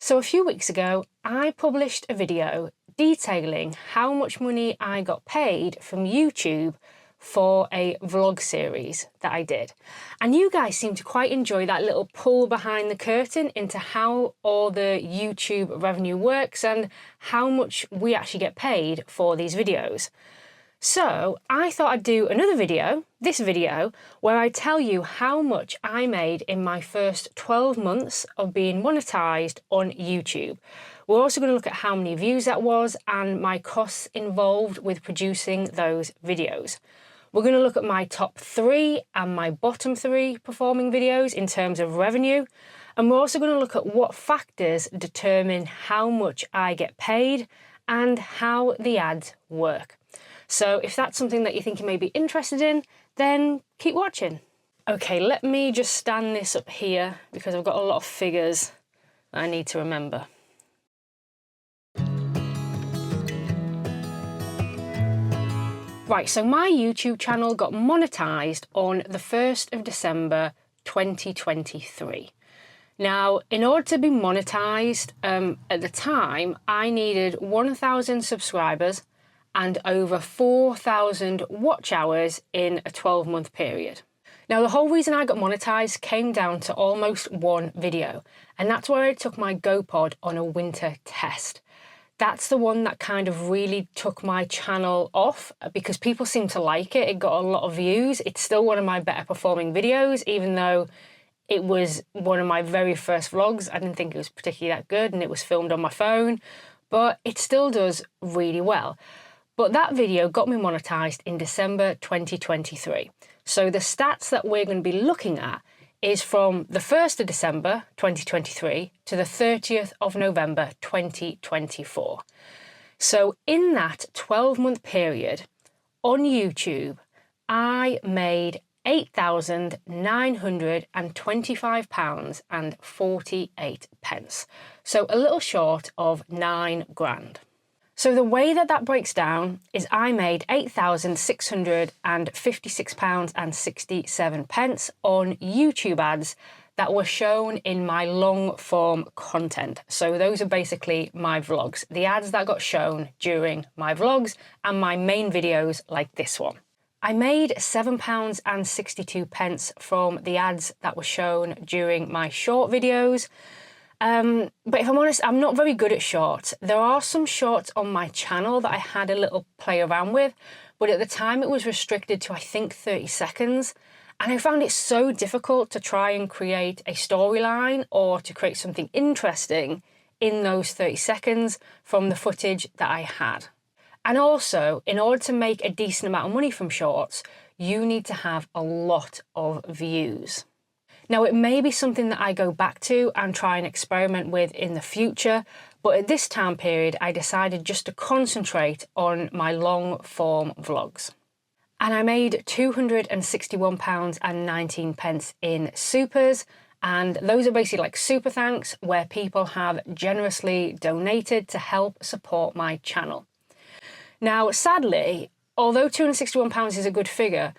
So a few weeks ago, I published a video detailing how much money I got paid from YouTube for a vlog series that I did. And you guys seem to quite enjoy that little pull behind the curtain into how all the YouTube revenue works and how much we actually get paid for these videos. So I thought I'd do another video, this video, where I tell you how much I made in my first 12 months of being monetized on YouTube. We're also going to look at how many views that was and my costs involved with producing those videos. We're going to look at my top 3 and my bottom 3 performing videos in terms of revenue. And we're also going to look at what factors determine how much I get paid and how the ads work. So if that's something that you think you may be interested in, then keep watching. Okay, let me just stand this up here because I've got a lot of figures that I need to remember. Right, so my YouTube channel got monetized on the 1st of December 2023. Now, in order to be monetized, at the time, I needed 1,000 subscribers and over 4,000 watch hours in a 12-month period. Now, the whole reason I got monetized came down to almost one video, and that's where I took my GoPod on a winter test. That's the one that kind of really took my channel off because people seemed to like it. It got a lot of views. It's still one of my better performing videos, even though it was one of my very first vlogs. I didn't think it was particularly that good and it was filmed on my phone, but it still does really well. But that video got me monetized in December 2023. So the stats that we're going to be looking at is from the 1st of December 2023 to the 30th of November 2024. So in that 12-month period on YouTube, I made £8,925.48. So a little short of £9 grand. So the way that that breaks down is I made £8,656.67 on YouTube ads that were shown in my long form content. So those are basically my vlogs, the ads that got shown during my vlogs and my main videos like this one. I made £7.62 from the ads that were shown during my short videos. But if I'm honest, I'm not very good at shorts. There are some shorts on my channel that I had a little play around with, but at the time it was restricted to, I think, 30 seconds. And I found it so difficult to try and create a storyline or to create something interesting in those 30 seconds from the footage that I had. And also, in order to make a decent amount of money from shorts, you need to have a lot of views. Now, it may be something that I go back to and try and experiment with in the future, but at this time period, I decided just to concentrate on my long form vlogs. And I made £261.19 in supers, and those are basically like super thanks where people have generously donated to help support my channel. Now, sadly, although £261 is a good figure,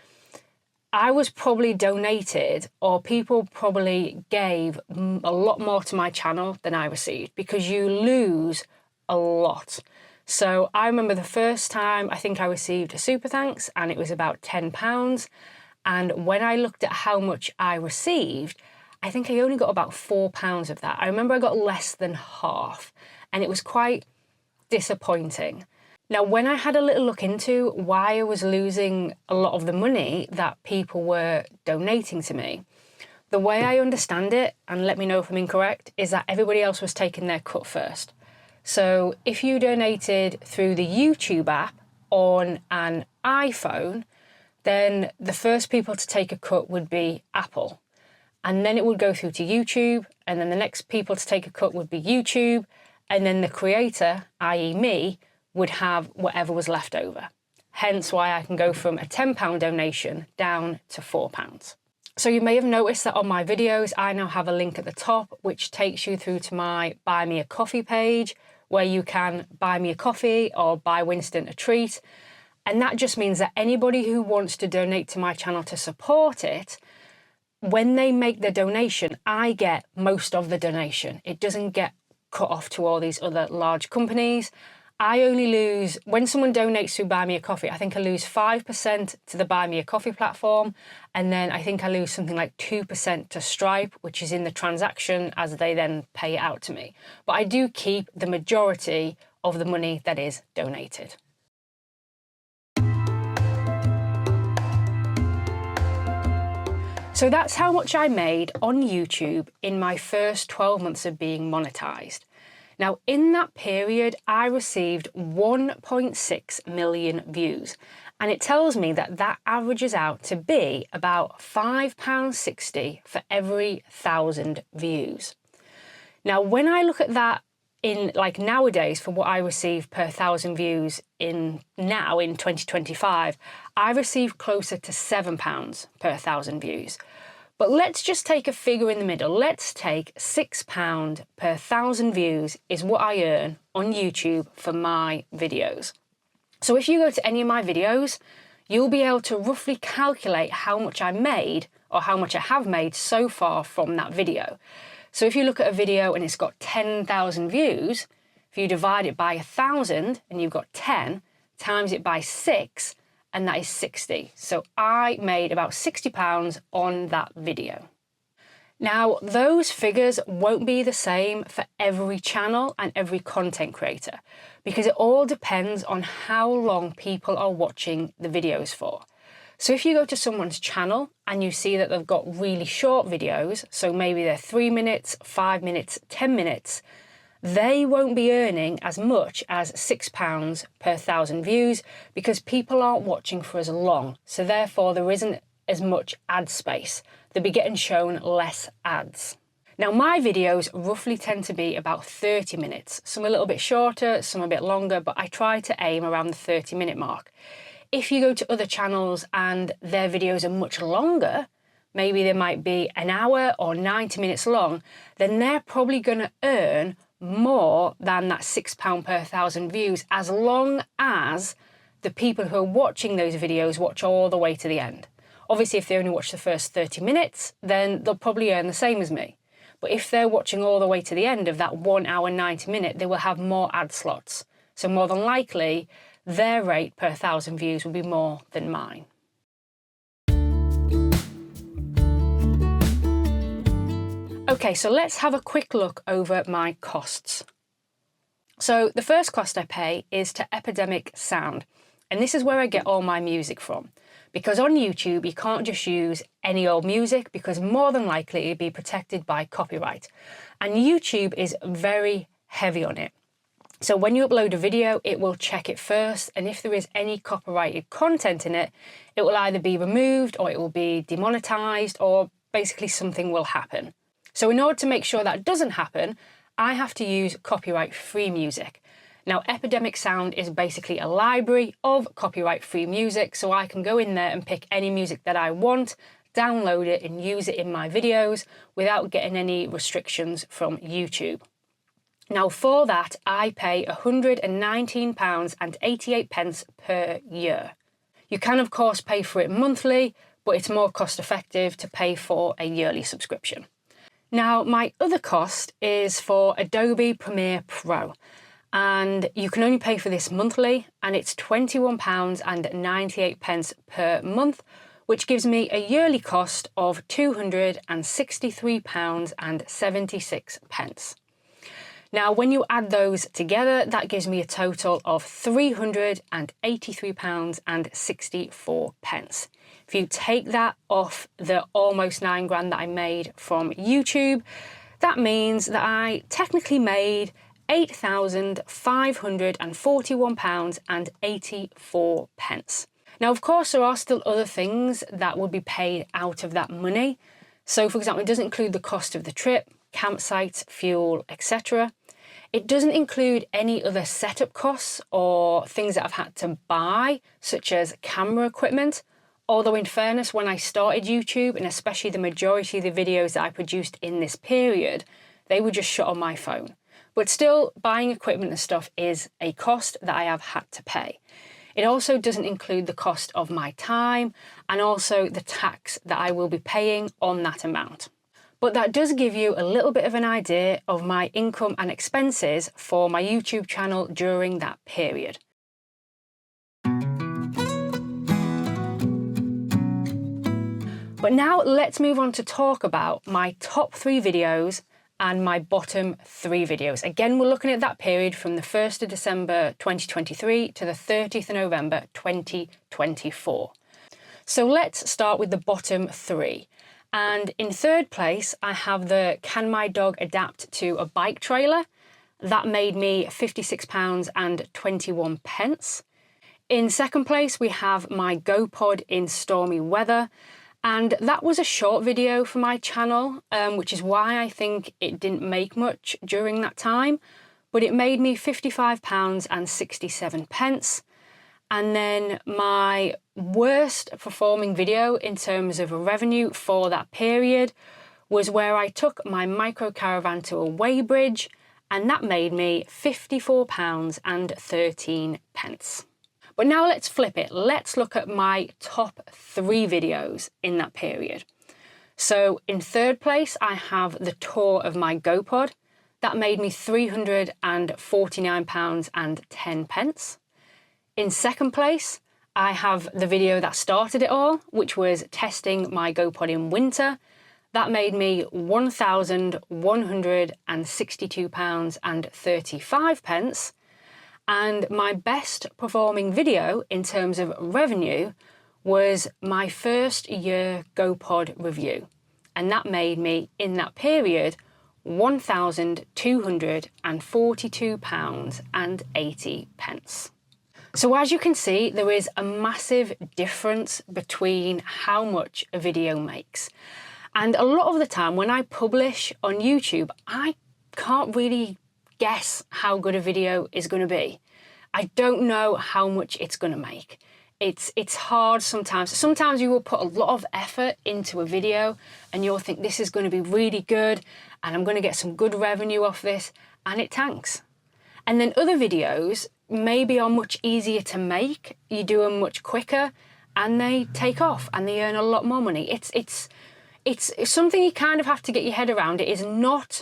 I was probably donated, or people probably gave a lot more to my channel than I received because you lose a lot. So I remember the first time I think I received a super thanks and it was about £10. And when I looked at how much I received, I think I only got about £4 of that. I remember I got less than half and it was quite disappointing. Now, when I had a little look into why I was losing a lot of the money that people were donating to me, the way I understand it, and let me know if I'm incorrect, is that everybody else was taking their cut first. So if you donated through the YouTube app on an iPhone, then the first people to take a cut would be Apple. And then it would go through to YouTube, and then the next people to take a cut would be YouTube, and then the creator, i.e. me, would have whatever was left over. Hence why I can go from a £10 donation down to £4. So you may have noticed that on my videos, I now have a link at the top, which takes you through to my Buy Me a Coffee page, where you can buy me a coffee or buy Winston a treat. And that just means that anybody who wants to donate to my channel to support it, when they make the donation, I get most of the donation. It doesn't get cut off to all these other large companies. I only lose, when someone donates to Buy Me a Coffee, I think I lose 5% to the Buy Me a Coffee platform, and then I think I lose something like 2% to Stripe, which is in the transaction as they then pay it out to me. But I do keep the majority of the money that is donated. So that's how much I made on YouTube in my first 12 months of being monetized. Now, in that period, I received 1.6 million views, and it tells me that that averages out to be about £5.60 for every 1,000 views. Now, when I look at that in like nowadays for what I receive per 1,000 views in 2025, I receive closer to £7 per 1,000 views. But let's just take a figure in the middle. Let's take £6 per 1,000 views is what I earn on YouTube for my videos. So if you go to any of my videos, you'll be able to roughly calculate how much I made or how much I have made so far from that video. So if you look at a video and it's got 10,000 views, if you divide it by 1,000 and you've got 10, times it by 6, and that is 60. So I made about £60 on that video. Now, those figures won't be the same for every channel and every content creator, because it all depends on how long people are watching the videos for. So if you go to someone's channel and you see that they've got really short videos, so maybe they're 3 minutes, 5 minutes, 10 minutes, they won't be earning as much as £6 per 1,000 views because people aren't watching for as long. So therefore there isn't as much ad space. They'll be getting shown less ads. Now my videos roughly tend to be about 30 minutes. Some a little bit shorter, some a bit longer, but I try to aim around the 30-minute mark. If you go to other channels and their videos are much longer, maybe they might be an hour or 90 minutes long, then they're probably going to earn more than that £6 per 1,000 views, as long as the people who are watching those videos watch all the way to the end. Obviously, if they only watch the first 30 minutes, then they'll probably earn the same as me. But if they're watching all the way to the end of that 1 hour 90 minute, they will have more ad slots. So more than likely, their rate per 1,000 views will be more than mine. Okay, so let's have a quick look over my costs. So the first cost I pay is to Epidemic Sound, and this is where I get all my music from. Because on YouTube, you can't just use any old music because more than likely it'll be protected by copyright. And YouTube is very heavy on it. So when you upload a video, it will check it first, and if there is any copyrighted content in it, it will either be removed or it will be demonetized, or basically something will happen. So in order to make sure that doesn't happen, I have to use copyright-free music. Now, Epidemic Sound is basically a library of copyright-free music, so I can go in there and pick any music that I want, download it and use it in my videos without getting any restrictions from YouTube. Now, for that, I pay £119.88 per year. You can, of course, pay for it monthly, but it's more cost-effective to pay for a yearly subscription. Now, my other cost is for Adobe Premiere Pro, and you can only pay for this monthly, and it's £21.98 per month, which gives me a yearly cost of £263.76. Now, when you add those together, that gives me a total of £383.64. If you take that off the almost 9 grand that I made from YouTube, that means that I technically made £8,541.84. Now, of course, there are still other things that would be paid out of that money. So, for example, it doesn't include the cost of the trip, campsites, fuel, etc. It doesn't include any other setup costs or things that I've had to buy, such as camera equipment. Although in fairness, when I started YouTube, and especially the majority of the videos that I produced in this period, they were just shot on my phone. But still, buying equipment and stuff is a cost that I have had to pay. It also doesn't include the cost of my time and also the tax that I will be paying on that amount. But that does give you a little bit of an idea of my income and expenses for my YouTube channel during that period. But now let's move on to talk about my top 3 videos and my bottom 3 videos. Again, we're looking at that period from the 1st of December 2023 to the 30th of November 2024. So let's start with the bottom 3. And in third place, I have the Can My Dog Adapt to a Bike trailer? That made me £56.21. In second place, we have my GoPod in stormy weather. And that was a short video for my channel, which is why I think it didn't make much during that time, but it made me £55.67. And then my worst performing video in terms of revenue for that period was where I took my micro caravan to a weighbridge, and that made me £54.13. But now let's flip it. Let's look at my top 3 videos in that period. So in third place, I have the tour of my GoPod. That made me £349.10. In second place, I have the video that started it all, which was testing my GoPod in winter. That made me £1,162.35. And my best performing video in terms of revenue was my first year GoPod review. And that made me, in that period, £1,242.80. So as you can see, there is a massive difference between how much a video makes. And a lot of the time when I publish on YouTube, I can't really guess how good a video is going to be. I don't know how much it's going to make. It's hard sometimes. Sometimes you will put a lot of effort into a video and you'll think this is going to be really good and I'm going to get some good revenue off this, and it tanks. And then other videos maybe are much easier to make. You do them much quicker and they take off and they earn a lot more money. It's something you kind of have to get your head around. It is not,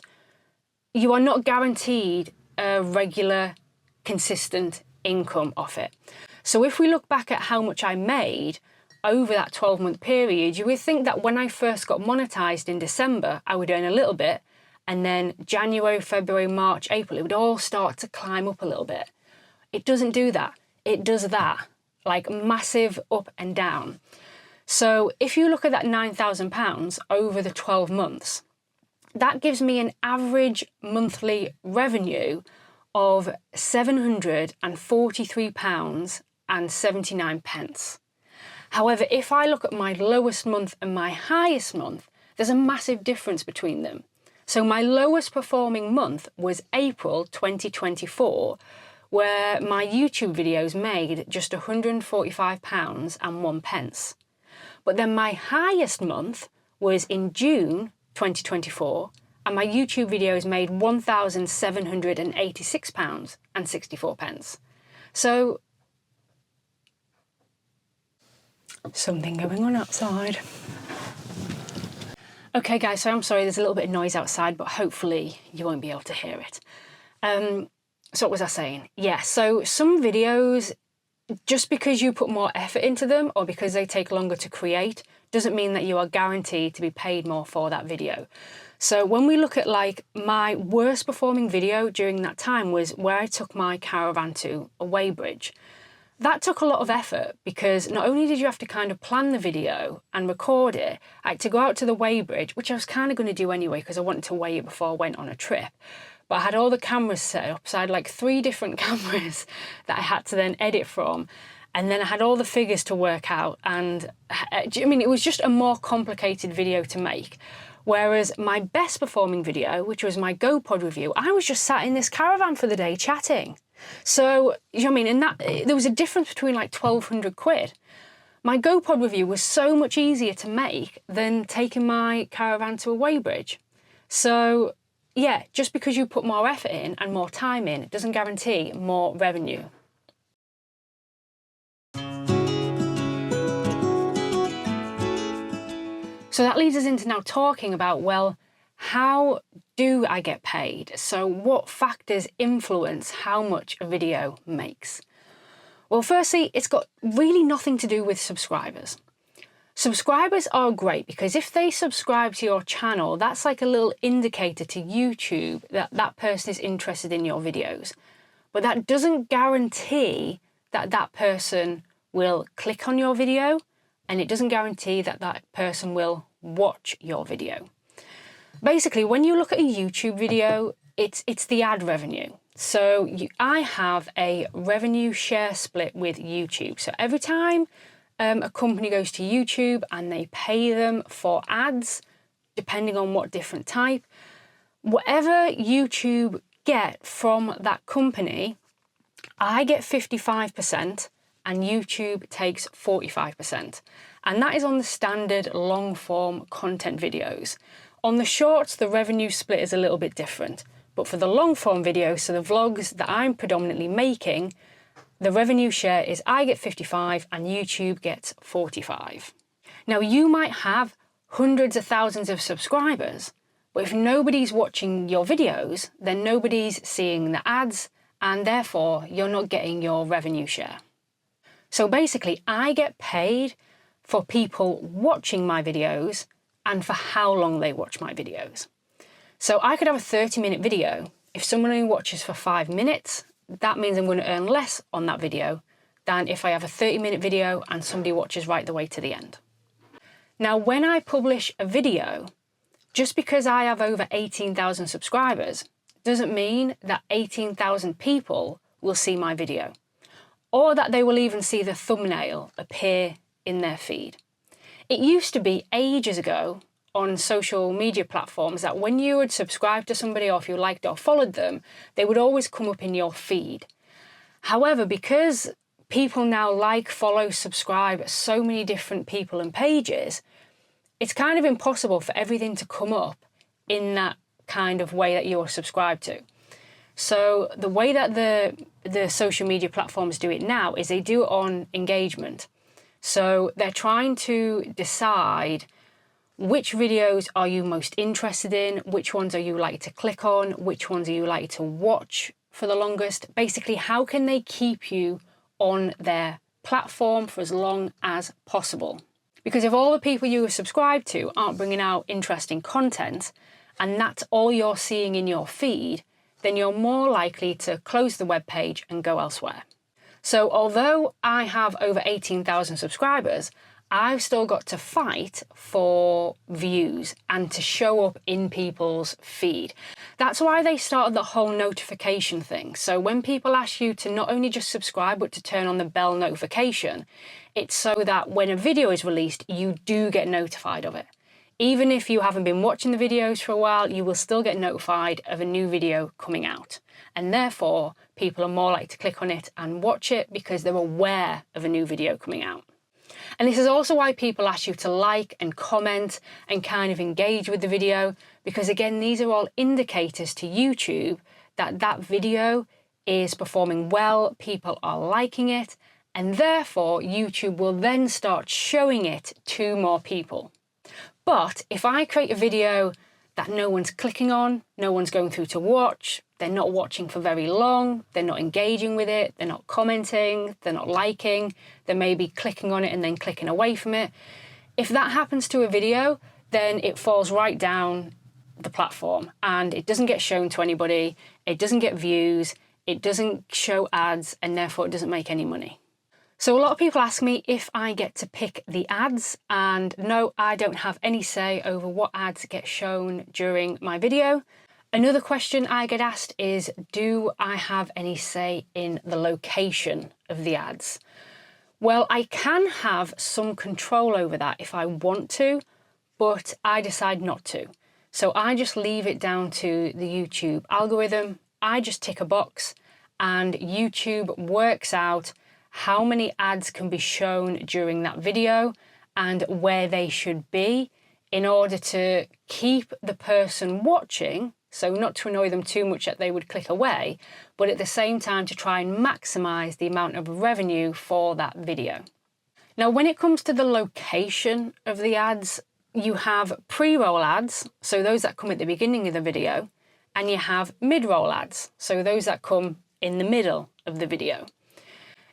you are not guaranteed a regular, consistent income off it. So if we look back at how much I made over that 12-month period, you would think that when I first got monetized in December, I would earn a little bit, and then January, February, March, April, it would all start to climb up a little bit. It doesn't do that. It does that, like massive up and down. So if you look at that £9,000 over the 12 months, that gives me an average monthly revenue of £743.79. However, if I look at my lowest month and my highest month, there's a massive difference between them. So my lowest performing month was April 2024, where my YouTube videos made just £145.01. But then my highest month was in June 2024, and my YouTube videos made £1,786.64. So, something going on outside. Okay guys, so I'm sorry there's a little bit of noise outside, but hopefully you won't be able to hear it. So what was I saying? Yeah, so some videos, just because you put more effort into them or because they take longer to create, doesn't mean that you are guaranteed to be paid more for that video. So when we look at like my worst performing video during that time was where I took my caravan to a weighbridge. That took a lot of effort because not only did you have to kind of plan the video and record it, I had to go out to the weighbridge, which I was kind of going to do anyway because I wanted to weigh it before I went on a trip. But I had all the cameras set up, so I had like 3 different cameras that I had to then edit from. And then I had all the figures to work out. And I mean, it was just a more complicated video to make. Whereas my best performing video, which was my GoPod review, I was just sat in this caravan for the day chatting. So, you know what I mean? And that, there was a difference between like 1,200 quid. My GoPod review was so much easier to make than taking my caravan to a weighbridge. So, yeah, just because you put more effort in and more time in, it doesn't guarantee more revenue. So that leads us into now talking about, well, how do I get paid? So what factors influence how much a video makes? Well, firstly, it's got really nothing to do with subscribers. Subscribers are great because if they subscribe to your channel, that's like a little indicator to YouTube that that person is interested in your videos. But that doesn't guarantee that that person will click on your video, and it doesn't guarantee that that person will watch your video. Basically, when you look at a YouTube video, it's the ad revenue. So I have a revenue share split with YouTube. So every time a company goes to YouTube and they pay them for ads, depending on what different type, whatever YouTube get from that company, I get 55% and YouTube takes 45%. And that is on the standard long form content videos. On the shorts, the revenue split is a little bit different. But for the long form videos, so the vlogs that I'm predominantly making, the revenue share is I get 55 and YouTube gets 45. Now you might have hundreds of thousands of subscribers, but if nobody's watching your videos, then nobody's seeing the ads and therefore you're not getting your revenue share. So basically I get paid for people watching my videos and for how long they watch my videos. So I could have a 30-minute video. If someone only watches for 5 minutes, that means I'm going to earn less on that video than if I have a 30-minute video and somebody watches right the way to the end. Now, when I publish a video, just because I have over 18,000 subscribers doesn't mean that 18,000 people will see my video, or that they will even see the thumbnail appear in their feed. It used to be ages ago on social media platforms that when you would subscribe to somebody or if you liked or followed them, they would always come up in your feed. However, because people now like, follow, subscribe so many different people and pages, it's kind of impossible for everything to come up in that kind of way that you're subscribed to. So the way that the social media platforms do it now is they do it on engagement. So they're trying to decide which videos are you most interested in, which ones are you likely to click on, which ones are you likely to watch for the longest. Basically, how can they keep you on their platform for as long as possible? Because if all the people you are subscribed to aren't bringing out interesting content, and that's all you're seeing in your feed, then you're more likely to close the web page and go elsewhere. So although I have over 18,000 subscribers, I've still got to fight for views and to show up in people's feed. That's why they started the whole notification thing. So when people ask you to not only just subscribe, but to turn on the bell notification, it's so that when a video is released, you do get notified of it. Even if you haven't been watching the videos for a while, you will still get notified of a new video coming out. And therefore, people are more likely to click on it and watch it because they're aware of a new video coming out. And this is also why people ask you to like and comment and kind of engage with the video, because again, these are all indicators to YouTube that that video is performing well, people are liking it, and therefore YouTube will then start showing it to more people. But if I create a video that no one's clicking on, no one's going through to watch, they're not watching for very long, they're not engaging with it, they're not commenting, they're not liking, they may be clicking on it and then clicking away from it. If that happens to a video, then it falls right down the platform and it doesn't get shown to anybody, it doesn't get views, it doesn't show ads, and therefore it doesn't make any money. So a lot of people ask me if I get to pick the ads, and no, I don't have any say over what ads get shown during my video. Another question I get asked is, do I have any say in the location of the ads? Well, I can have some control over that if I want to, but I decide not to. So I just leave it down to the YouTube algorithm. I just tick a box and YouTube works out how many ads can be shown during that video and where they should be in order to keep the person watching, so not to annoy them too much that they would click away, but at the same time to try and maximize the amount of revenue for that video. Now, when it comes to the location of the ads, you have pre-roll ads, so those that come at the beginning of the video, and you have mid-roll ads, so those that come in the middle of the video.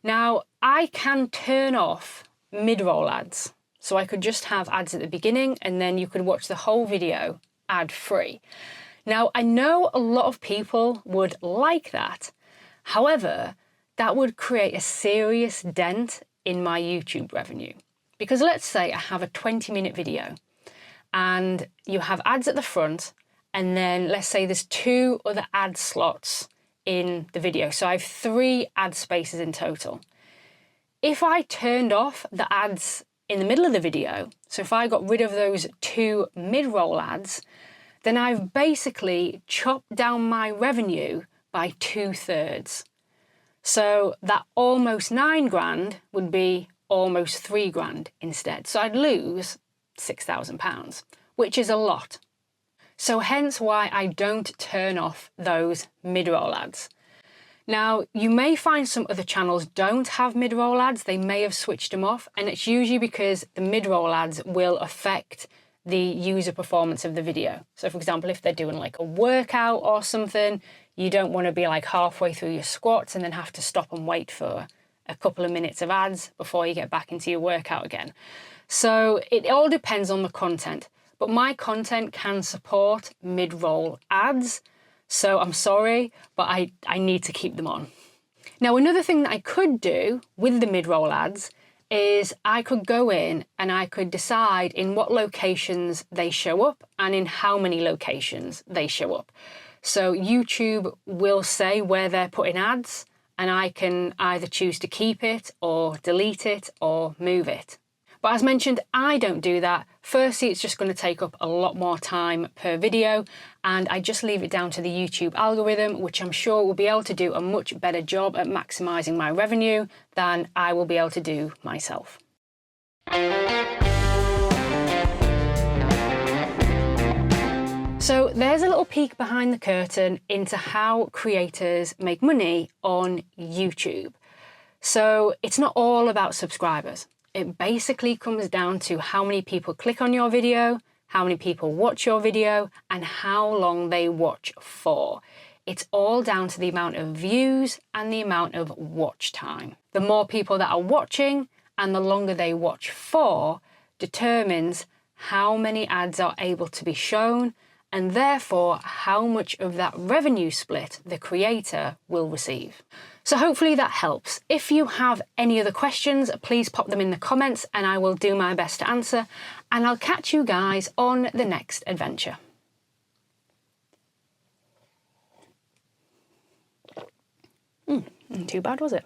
Now, I can turn off mid-roll ads, so I could just have ads at the beginning and then you could watch the whole video ad-free. Now, I know a lot of people would like that. However, that would create a serious dent in my YouTube revenue. Because let's say I have a 20-minute video and you have ads at the front, and then let's say there's 2 other ad slots in the video. So I have 3 ad spaces in total. If I turned off the ads in the middle of the video, so if I got rid of those 2 mid-roll ads, then I've basically chopped down my revenue by 2/3. So that almost 9 grand would be almost 3 grand instead. So I'd lose £6,000, which is a lot. So hence why I don't turn off those mid-roll ads. Now, you may find some other channels don't have mid-roll ads. They may have switched them off, and it's usually because the mid-roll ads will affect the user performance of the video. So for example, if they're doing like a workout or something, you don't want to be like halfway through your squats and then have to stop and wait for a couple of minutes of ads before you get back into your workout again. So it all depends on the content. But my content can support mid-roll ads, so I'm sorry, but I need to keep them on. Now, another thing that I could do with the mid-roll ads is I could go in and I could decide in what locations they show up and in how many locations they show up. So YouTube will say where they're putting ads, and I can either choose to keep it or delete it or move it. But as mentioned, I don't do that. Firstly, it's just going to take up a lot more time per video, and I just leave it down to the YouTube algorithm, which I'm sure will be able to do a much better job at maximising my revenue than I will be able to do myself. So there's a little peek behind the curtain into how creators make money on YouTube. So it's not all about subscribers. It basically comes down to how many people click on your video, how many people watch your video, and how long they watch for. It's all down to the amount of views and the amount of watch time. The more people that are watching and the longer they watch for determines how many ads are able to be shown, and therefore how much of that revenue split the creator will receive. So hopefully that helps. If you have any other questions, please pop them in the comments and I will do my best to answer, and I'll catch you guys on the next adventure. Not too bad, was it?